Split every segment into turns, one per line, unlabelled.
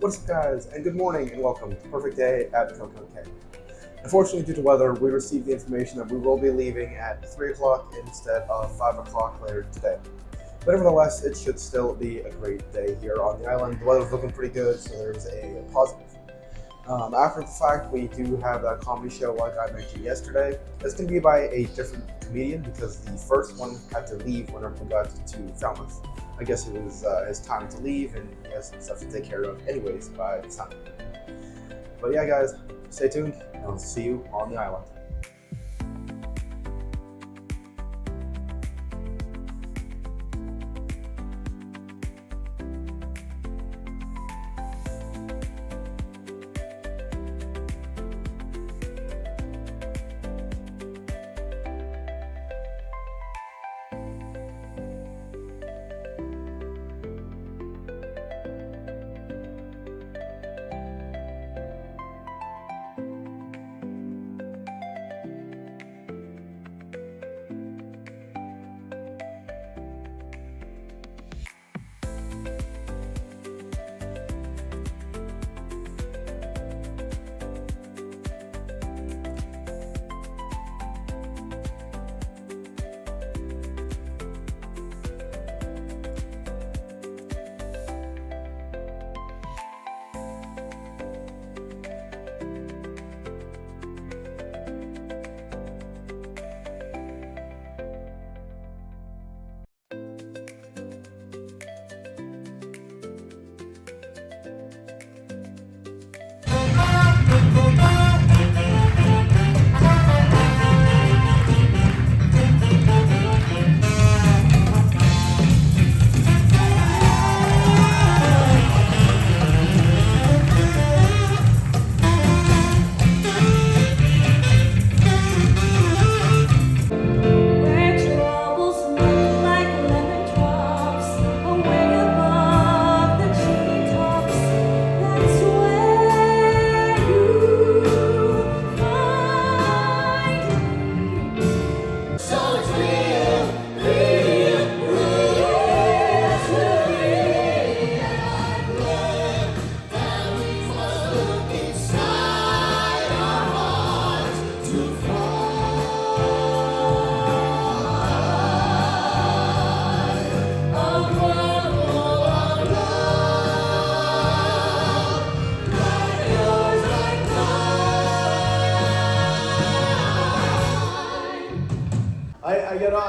What's up, guys, and good morning and welcome to Perfect Day at CocoCay. Unfortunately, due to weather, we received the information that we will be leaving at 3 o'clock instead of 5 o'clock later today. But nevertheless, it should still be a great day here on the island. The weather's looking pretty good, so there's a positive. After the fact, we do have that comedy show like I mentioned yesterday. It's going to be by a different comedian because the first one had to leave whenever we got to Falmouth. I guess it was his time to leave and he has some stuff to take care of anyways by the time. But yeah, guys, stay tuned and I'll see you on the island.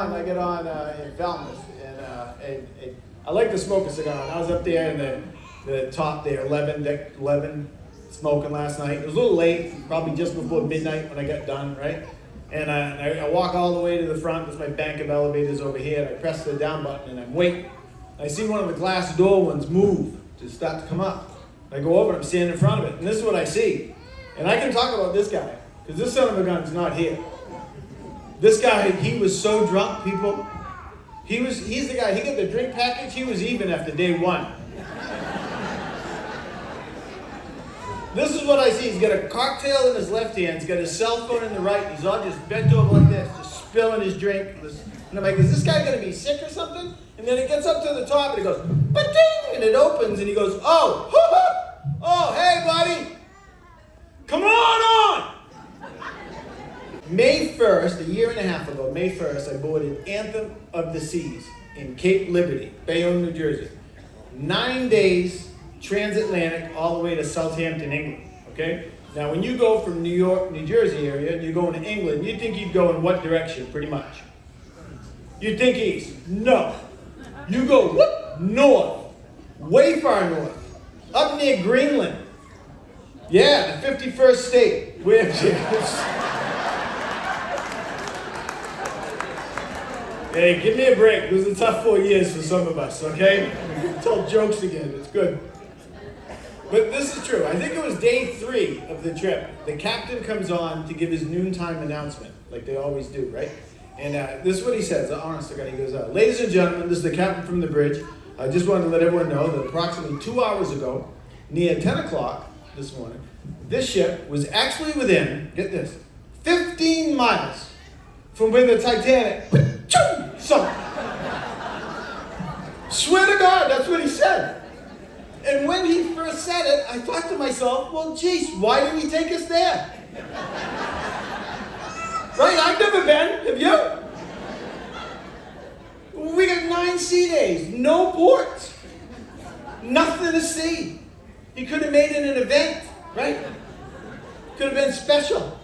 I get on in Falmouth, and I like to smoke a cigar. And I was up there in the top there, 11, smoking last night. It was a little late, probably just before midnight when I got done, right? And I walk all the way to the front. There's my bank of elevators over here, and I press the down button, and I'm waiting. I see one of the glass door ones move to start to come up. I go over, I'm standing in front of it, and this is what I see. And I can talk about this guy, because this son of a gun's not here. This guy, he was so drunk, people. He's the guy, he got the drink package, he was even after day one. This is what I see. He's got a cocktail in his left hand, he's got his cell phone in the right, he's all just bent over like this, just spilling his drink. And I'm like, is this guy gonna be sick or something? And then it gets up to the top and it goes, ba-ding! And it opens and he goes, oh, oh, hey buddy, come on! May 1st, a year and a half ago, May 1st, I boarded Anthem of the Seas in Cape Liberty, Bayonne, New Jersey. 9 days, transatlantic, all the way to Southampton, England, okay? Now, when you go from New York, New Jersey area, and you're going to England, you'd think you'd go in what direction, pretty much? You'd think east. No. You go whoop, north, way far north, up near Greenland. Yeah, the 51st state. Hey, give me a break. It was a tough 4 years for some of us, okay? Tell jokes again, it's good. But this is true. I think it was day 3 of the trip. The captain comes on to give his noontime announcement, like they always do, right? And this is what he says, honest to God. He goes, ladies and gentlemen, this is the captain from the bridge. I just wanted to let everyone know that approximately 2 hours ago, near 10 o'clock this morning, this ship was actually within, get this, 15 miles from where the Titanic sunk. Swear to God, that's what he said. And when he first said it, I thought to myself, well, geez, why did he take us there? Right? I've never been. Have you? We got 9 sea days, no ports, nothing to see. He could have made it an event, right? Could have been special.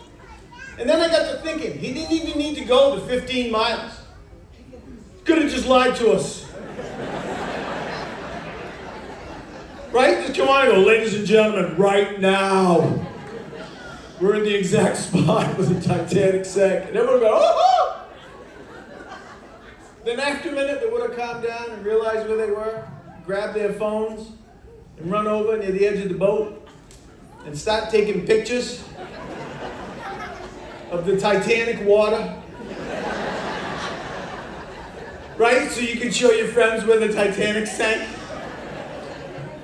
And then I got to thinking, he didn't even need to go the 15 miles. Could have just lied to us. Right? Just come on and go, ladies and gentlemen, right now, we're in the exact spot where the Titanic sank. And everyone would go, oh! Then after a minute, they would have calmed down and realized where they were, grab their phones, and run over near the edge of the boat and start taking pictures of the Titanic water. Right? So you can show your friends where the Titanic sank.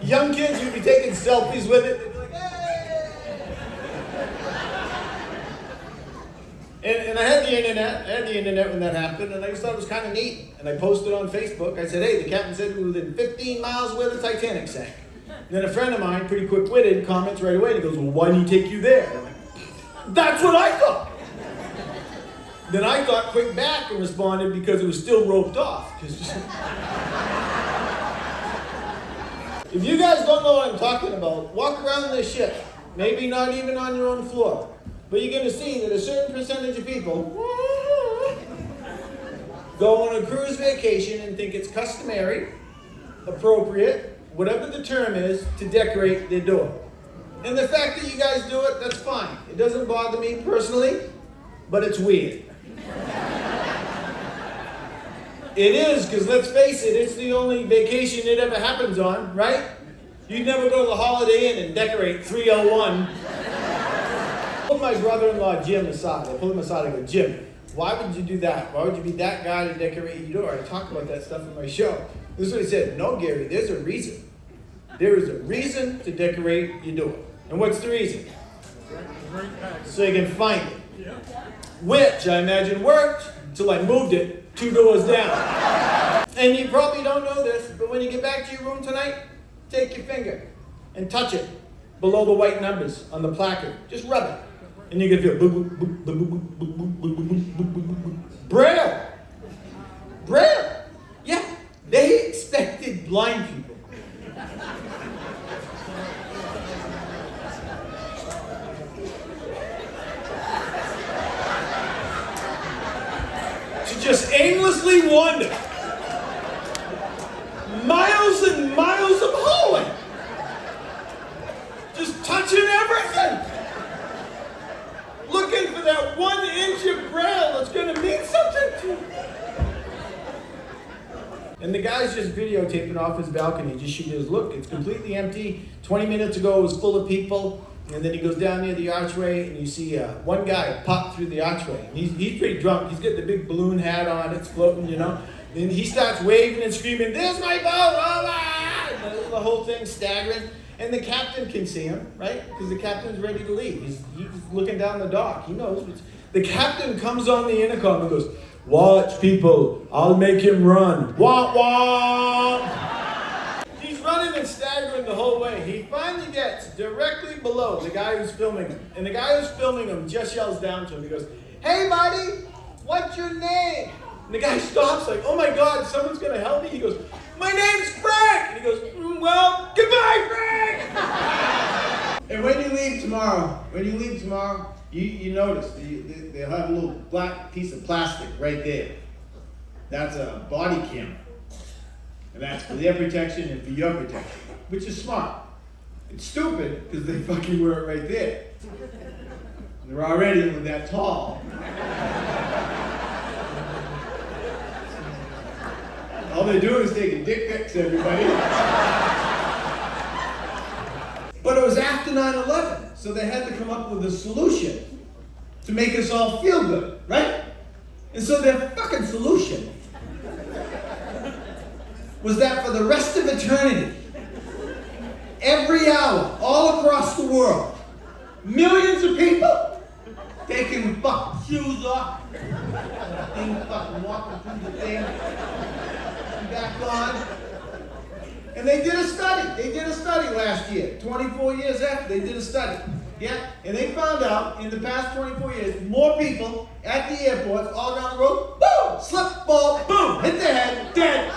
Young kids would be taking selfies with it. They'd be like, hey! And I had the internet when that happened, and I just thought it was kind of neat. And I posted on Facebook. I said, hey, the captain said we were within 15 miles where the Titanic sank. And then a friend of mine, pretty quick-witted, comments right away, and he goes, well, why didn't he take you there? And I'm like, that's what I thought. Then I thought quick back and responded because it was still roped off. If you guys don't know what I'm talking about, walk around this ship. Maybe not even on your own floor. But you're going to see that a certain percentage of people go on a cruise vacation and think it's customary, appropriate, whatever the term is, to decorate their door. And the fact that you guys do it, that's fine. It doesn't bother me personally, but it's weird. It is, because let's face it, it's the only vacation it ever happens on, right? You'd never go to the Holiday Inn and decorate 301. I pulled my brother-in-law, Jim, aside. I pulled him aside and go, Jim, why would you do that? Why would you be that guy to decorate your door? I talk about that stuff in my show. This is what he said. No, Gary, there's a reason. There is a reason to decorate your door. And what's the reason? So you can find it. Which I imagine worked until I moved it 2 doors down. And you probably don't know this, but when you get back to your room tonight, take your finger and touch it below the white numbers on the placard. Just rub it. And you can feel boop, boop, boop, boop, boop, boop, boop, boop, boop, boop, boop, boop. Braille. Braille. Yeah, they expected blind people. Just aimlessly wander. Miles and miles of hallway. Just touching everything. Looking for that 1 inch of braille that's going to mean something to you. And the guy's just videotaping off his balcony. Just shooting his look. It's completely empty. 20 minutes ago it was full of people. And then he goes down near the archway, and you see one guy pop through the archway. He's pretty drunk. He's got the big balloon hat on. It's floating, you know. Then he starts waving and screaming, "There's my boat!" And the whole thing's staggering. And the captain can see him, right? Because the captain's ready to leave. He's looking down the dock. He knows. The captain comes on the intercom and goes, "Watch, people. I'll make him run. Wah, wah." He's running and staggering the whole way. He finally gets directly below the guy who's filming him. And the guy who's filming him just yells down to him. He goes, "Hey, buddy, what's your name?" And the guy stops like, "Oh my God, someone's going to help me." He goes, "My name's Frank." And he goes, "Well, goodbye, Frank." And when you leave tomorrow, you notice they'll have a little black piece of plastic right there. That's a body camera. And that's for their protection and for your protection, which is smart. It's stupid because they fucking wear it right there. And they're already only that tall. All they're doing is taking dick pics, everybody. But it was after 9/11, so they had to come up with a solution to make us all feel good, right? And so their fucking solution was that for the rest of eternity, every hour, all across the world, millions of people taking fucking shoes off, thing fucking walking through the thing, and back on, And they did a study. They did a study last year, 24 years after. They did a study. Yeah, and they found out in the past 24 years, more people at the airports all around the road, boom, slip, fall, boom, hit their head, dead.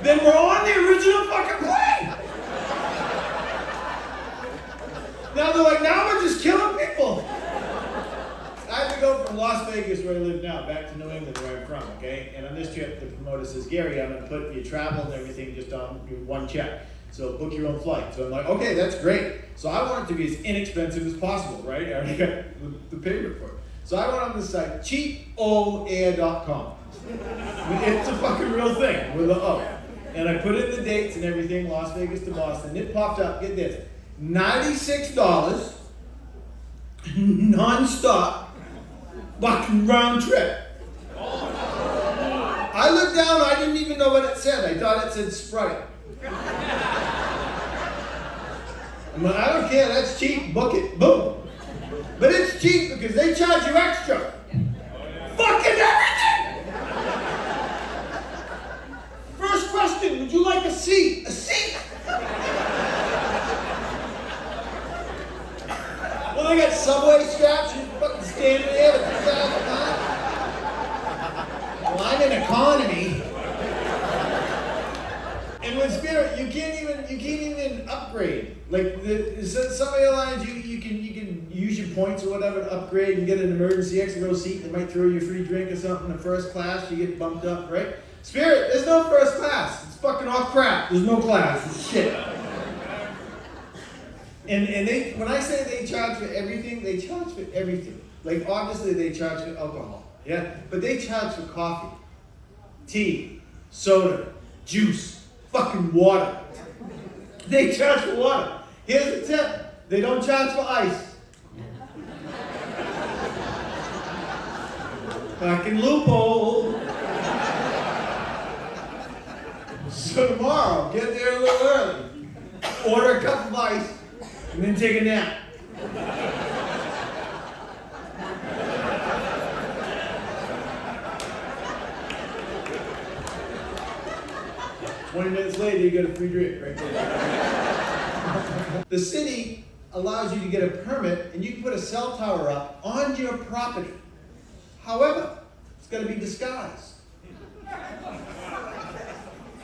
Then we're on the original fucking plane. Now they're like, now we're just killing people. I had to go from Las Vegas, where I live now, back to New England, where I'm from, okay? And on this trip, the promoter says, Gary, I'm going to put your travel and everything just on one check. So book your own flight. So I'm like, okay, that's great. So I want it to be as inexpensive as possible, right? I already got the payment for it. So I went on the site, cheapoair.com. It's a fucking real thing with an O. And I put in the dates and everything, Las Vegas to Boston. It popped up, get this, $96, non-stop, fucking round trip. I looked down, I didn't even know what it said. I thought it said Sprite. I'm like, I don't care, that's cheap, book it, boom. But it's cheap because they charge you extra. Fucking everything! First question, would you like a seat? A seat? Well, they got subway straps, you fucking stand there with $2,000. Well, I'm in economy. And with Spirit, you can't even upgrade. Like some airlines, you can use your points or whatever to upgrade and get an emergency extra row seat. They might throw you a free drink or something in first class. You get bumped up, right? Spirit, there's no first class. It's fucking all crap. There's no class. It's shit. And they, when I say they charge for everything, they charge for everything. Like obviously they charge for alcohol, yeah, but they charge for coffee, tea, soda, juice, fucking water. They charge for water. Here's the tip: they don't charge for ice. Fucking loophole. So tomorrow, get there a little early, order a cup of ice, and then take a nap. 20 minutes later, you get a free drink right there. The city allows you to get a permit, and you can put a cell tower up on your property. However, it's got to be disguised.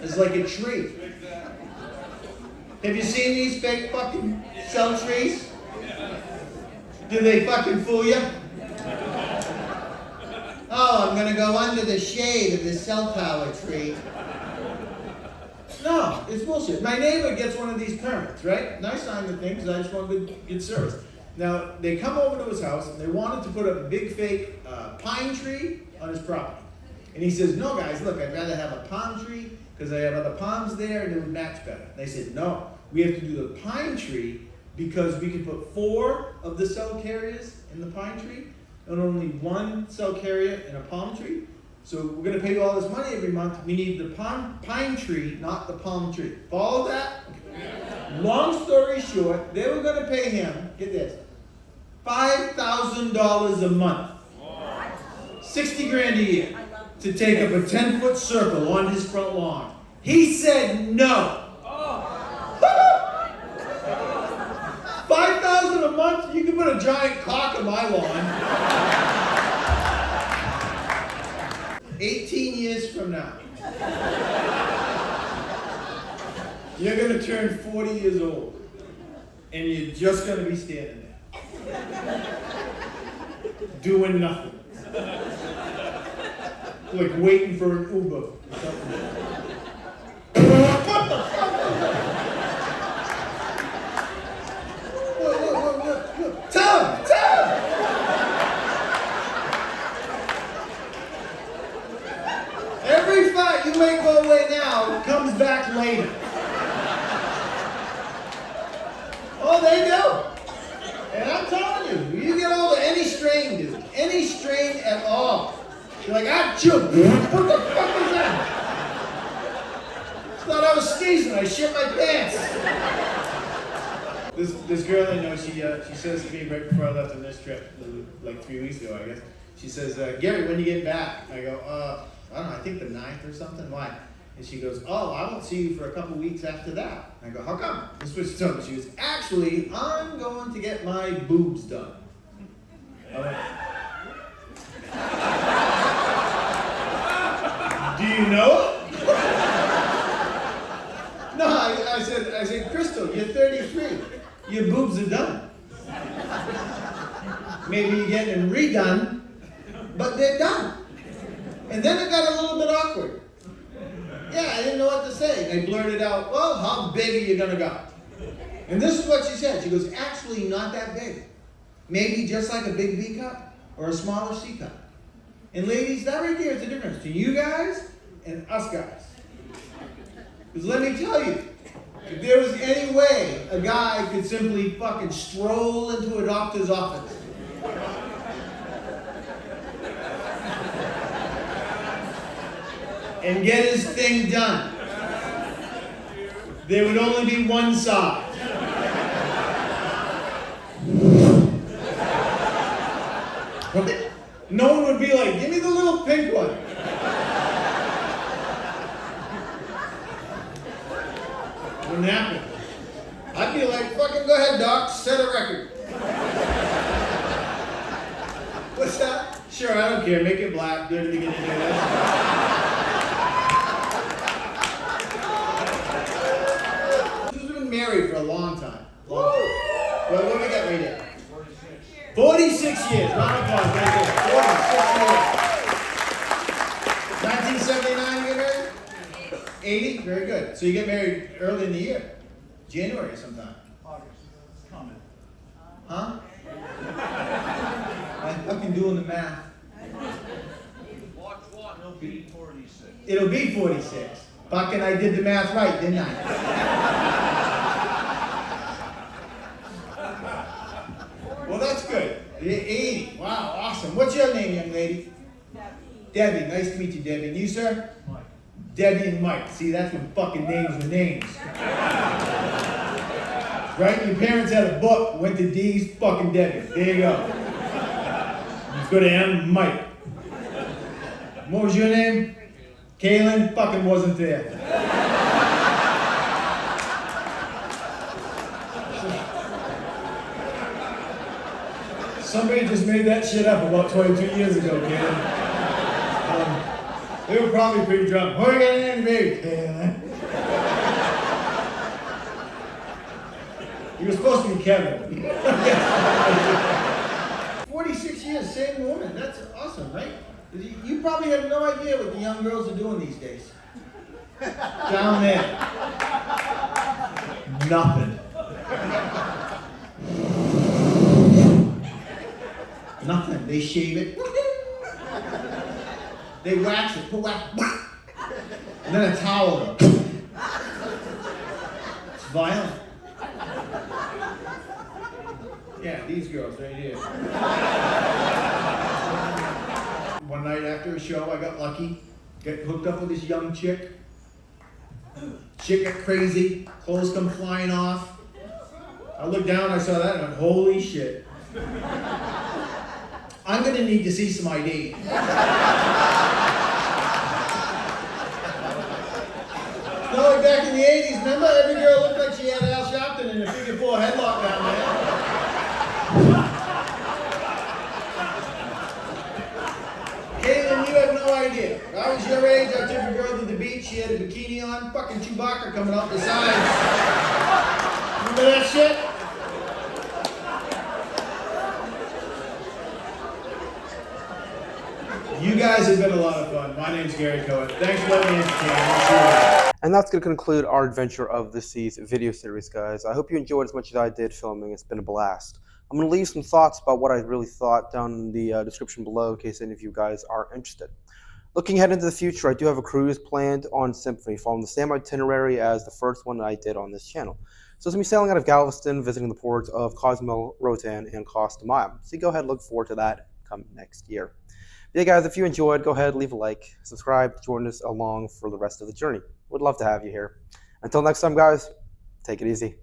It's like a tree. Have you seen these fake fucking cell trees? Do they fucking fool you? Oh, I'm gonna go under the shade of this cell tower tree. No, it's bullshit. My neighbor gets one of these permits, right? And I signed the thing because I just wanted good service. Now, they come over to his house and they wanted to put up a big fake pine tree on his property. And he says, no guys, look, I'd rather have a palm tree because I have other palms there and it would match better. And they said, no, we have to do the pine tree because we can put 4 of the cell carriers in the pine tree and only 1 cell carrier in a palm tree. So we're going to pay you all this money every month. We need the pine tree, not the palm tree. Follow that? Okay. Long story short, they were going to pay him, get this, $5,000 a month. $60 grand a year to take up a 10-foot circle on his front lawn. He said no. $5,000 a month, you can put a giant cock on my lawn. 18 years from now, you're going to turn 40 years old, and you're just going to be standing there, doing nothing, like waiting for an Uber or something. What the fuck? Look. Tell him! Every fight you make go away now comes back later. Oh, they do. And I'm telling you, you get over any strain, dude. Any strain at all. You're like, achoo. What the fuck is that? I thought I was sneezing. I shit my pants. This girl I know, she says to me right before I left on this trip, like 3 weeks ago, I guess. She says, Gary, when you get back? I go, I I don't know, I think the 9th or something. Why? And she goes, oh, I won't see you for a couple weeks after that. I go, how come? And switched to she goes, actually, I'm going to get my boobs done. I went, do you know it? No, I said, Crystal, you're 33. Your boobs are done. Maybe you're getting them redone, but they're done. And then it got a little bit awkward. Yeah, I didn't know what to say. And I blurted out, well, how big are you gonna go? And this is what she said. She goes, actually not that big. Maybe just like a big B cup or a smaller C cup. And ladies, that right there is the difference between you guys and us guys. Because let me tell you, if there was any way a guy could simply fucking stroll into a doctor's office and get his thing done, there would only be one side. No one would be like, give me the little pink one. Wouldn't happen. I'd be like, fucking go ahead, doc, set a record. What's that? Sure, I don't care, make it black, do anything you can do that. She's been married for a long time. Long time. Well, what do we got right here? 46 years. Round of applause right there. 46 years. 1979 you get married? 80? Very good. So you get married early in the year. January sometime.
August. It's coming.
Huh? I'm fucking doing the math.
Watch what? It'll be 46.
It'll be 46. Fucking I did the math right, didn't I? Well, that's good. 80. Wow, awesome. What's your name, young lady? Debbie. Nice to meet you, Debbie. And you, sir?
Mike.
Debbie and Mike. See, that's when fucking names were names. Right? Your parents had a book, went to D's, fucking Debbie. There you go. Let's go to M, Mike. What was your name? Kaylin fucking wasn't there. Somebody just made that shit up about 22 years ago, Kaylin. They were probably pretty drunk. What are you gonna name me, Kaylin? You were supposed to be Kevin. 46 years, same woman. That's awesome, right? You probably have no idea what the young girls are doing these days. Down there. Nothing. Nothing. They shave it. They wax it. Put wax. And then a towel. It's violent. Yeah, these girls right here. One night after a show, I got lucky. Got hooked up with this young chick. Chick got crazy. Clothes come flying off. I looked down, I saw that, and I went, holy shit. I'm gonna need to see some ID. No, like back in the 80s, remember? Every girl looked like she had Al Sharpton in a figure 4 headlock down there. Caitlin, you have no idea. If I was your age, I took a girl to the beach, she had a bikini on, fucking Chewbacca coming out the sides. Remember that shit? You guys have been a lot of fun. My name's Gary Cohen. Thanks for letting me entertain.
And that's going to conclude our adventure of this video series, guys. I hope you enjoyed as much as I did filming. It's been a blast. I'm going to leave some thoughts about what I really thought down in the description below in case any of you guys are interested. Looking ahead into the future, I do have a cruise planned on Symphony, following the same itinerary as the first one I did on this channel. So it's going to be sailing out of Galveston, visiting the ports of Cozumel, Roatan, and Costa Maya. So go ahead and look forward to that come next year. Yeah, guys, if you enjoyed, go ahead, leave a like, subscribe, join us along for the rest of the journey. Would love to have you here. Until next time, guys, take it easy.